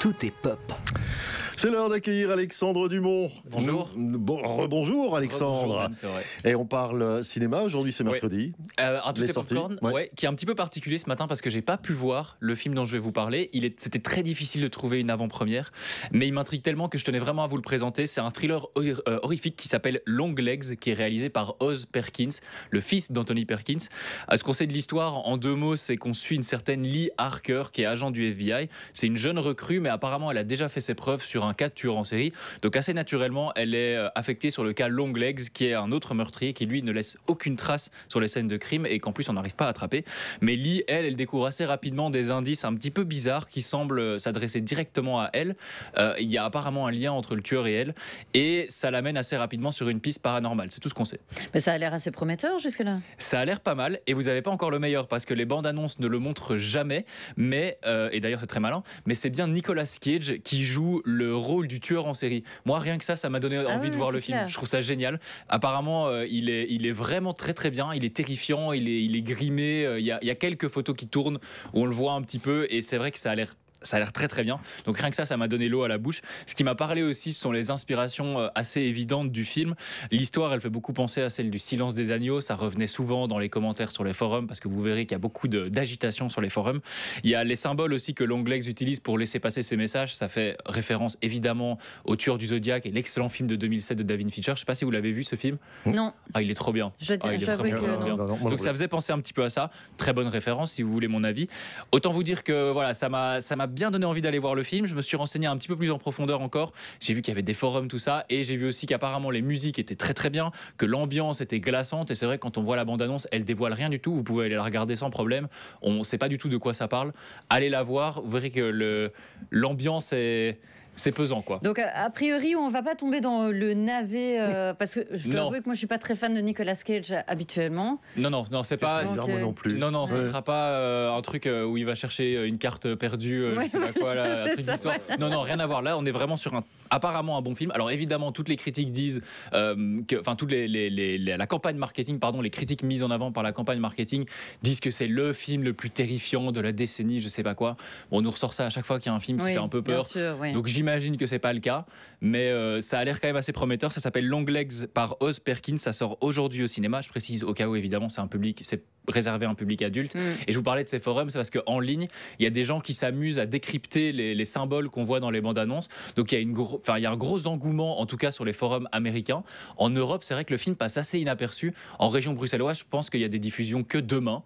tout est pop. C'est l'heure d'accueillir Alexandre Dumont. Bonjour. Rebonjour Alexandre. Rebonjour même, c'est vrai. Et on parle cinéma, aujourd'hui c'est mercredi. Un tout est popcorn, qui est un petit peu particulier ce matin parce que j'ai pas pu voir le film dont je vais vous parler. C'était très difficile de trouver une avant-première, mais il m'intrigue tellement que je tenais vraiment à vous le présenter. C'est un thriller horrifique qui s'appelle Long Legs, qui est réalisé par Oz Perkins, le fils d'Anthony Perkins. Ce qu'on sait de l'histoire, en 2 mots, c'est qu'on suit une certaine Lee Harker, qui est agent du FBI. C'est une jeune recrue, mais apparemment elle a déjà fait ses preuves sur un cas de tueur en série. Donc assez naturellement, elle est affectée sur le cas Long Legs, qui est un autre meurtrier qui lui ne laisse aucune trace sur les scènes de crime et qu'en plus on n'arrive pas à attraper. Mais Lee, elle découvre assez rapidement des indices un petit peu bizarres qui semblent s'adresser directement à elle. Il y a apparemment un lien entre le tueur et elle, et ça l'amène assez rapidement sur une piste paranormale. C'est tout ce qu'on sait. Mais ça a l'air assez prometteur jusque-là. Ça a l'air pas mal, et vous n'avez pas encore le meilleur parce que les bandes annonces ne le montrent jamais. Mais et d'ailleurs c'est très malin. Mais c'est bien Nicolas Cage qui joue le rôle du tueur en série. Moi, rien que ça m'a donné envie de voir le film. Clair. Je trouve ça génial. Apparemment, il est vraiment très très bien. Il est terrifiant, il est grimé. Il y a quelques photos qui tournent où on le voit un petit peu, et c'est vrai que ça a l'air très très bien. Donc rien que ça m'a donné l'eau à la bouche. Ce qui m'a parlé aussi, ce sont les inspirations assez évidentes du film. L'histoire, elle fait beaucoup penser à celle du Silence des agneaux. Ça revenait souvent dans les commentaires sur les forums, parce que vous verrez qu'il y a beaucoup d'agitation sur les forums. Il y a les symboles aussi que Long Legs utilise pour laisser passer ses messages. Ça fait référence évidemment au Tueur du Zodiac et l'excellent film de 2007 de David Fincher. Je sais pas si vous l'avez vu, ce film. Non. Ah, il est trop bien. Je il est j'avoue vraiment que bien. non. Donc ça faisait penser un petit peu à ça. Très bonne référence si vous voulez mon avis. Autant vous dire que voilà, ça m'a bien donné envie d'aller voir le film. Je me suis renseigné un petit peu plus en profondeur encore. J'ai vu qu'il y avait des forums, tout ça, et j'ai vu aussi qu'apparemment les musiques étaient très très bien, que l'ambiance était glaçante. Et c'est vrai que quand on voit la bande-annonce, elle dévoile rien du tout. Vous pouvez aller la regarder sans problème. On ne sait pas du tout de quoi ça parle. Allez la voir. Vous verrez que l'ambiance c'est pesant, quoi. Donc a priori on va pas tomber dans le navet parce que je dois avouer que moi je suis pas très fan de Nicolas Cage habituellement. Non, c'est pas. Moi non plus. Non, ce sera pas un truque où il va chercher une carte perdue, je sais pas quoi, là, un truc d'histoire. Ouais. Non, rien à voir. Là, on est vraiment sur apparemment un bon film. Alors évidemment, toutes les critiques disent toutes la campagne marketing, pardon, les critiques mises en avant par la campagne marketing disent que c'est le film le plus terrifiant de la décennie, je sais pas quoi. Bon, on nous ressort ça à chaque fois qu'il y a un film qui fait un peu peur. Bien sûr, oui. Donc j'imagine que c'est pas le cas, mais ça a l'air quand même assez prometteur. Ça s'appelle Long Legs par Oz Perkins. Ça sort aujourd'hui au cinéma. Je précise au cas où, évidemment, c'est réservé à un public adulte. Et je vous parlais de ces forums, c'est parce qu'en ligne, il y a des gens qui s'amusent à décrypter les symboles qu'on voit dans les bandes annonces. Donc il y a un gros engouement, en tout cas sur les forums américains. En Europe, c'est vrai que le film passe assez inaperçu. En région bruxelloise, je pense qu'il y a des diffusions que demain.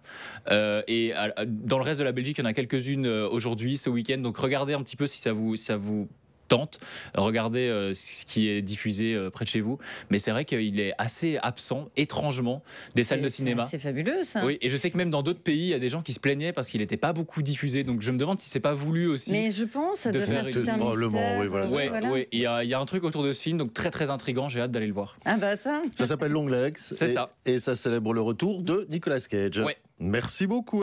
Et dans le reste de la Belgique, il y en a quelques-unes aujourd'hui, ce week-end. Donc regardez un petit peu si ça vous tente. Regardez ce qui est diffusé près de chez vous. Mais c'est vrai qu'il est assez absent, étrangement, des salles de cinéma. C'est fabuleux, ça. Oui, et je sais que même dans d'autres pays, il y a des gens qui se plaignaient parce qu'il n'était pas beaucoup diffusé. Donc je me demande si c'est pas voulu aussi. Mais je pense ça doit faire tout un mystère. Oui, voilà. Oui, il y a un truc autour de ce film, donc très très intriguant. J'ai hâte d'aller le voir. Ah bah ça. Ça s'appelle Long Legs. C'est ça. Et ça célèbre le retour de Nicolas Cage. Ouais. Merci beaucoup.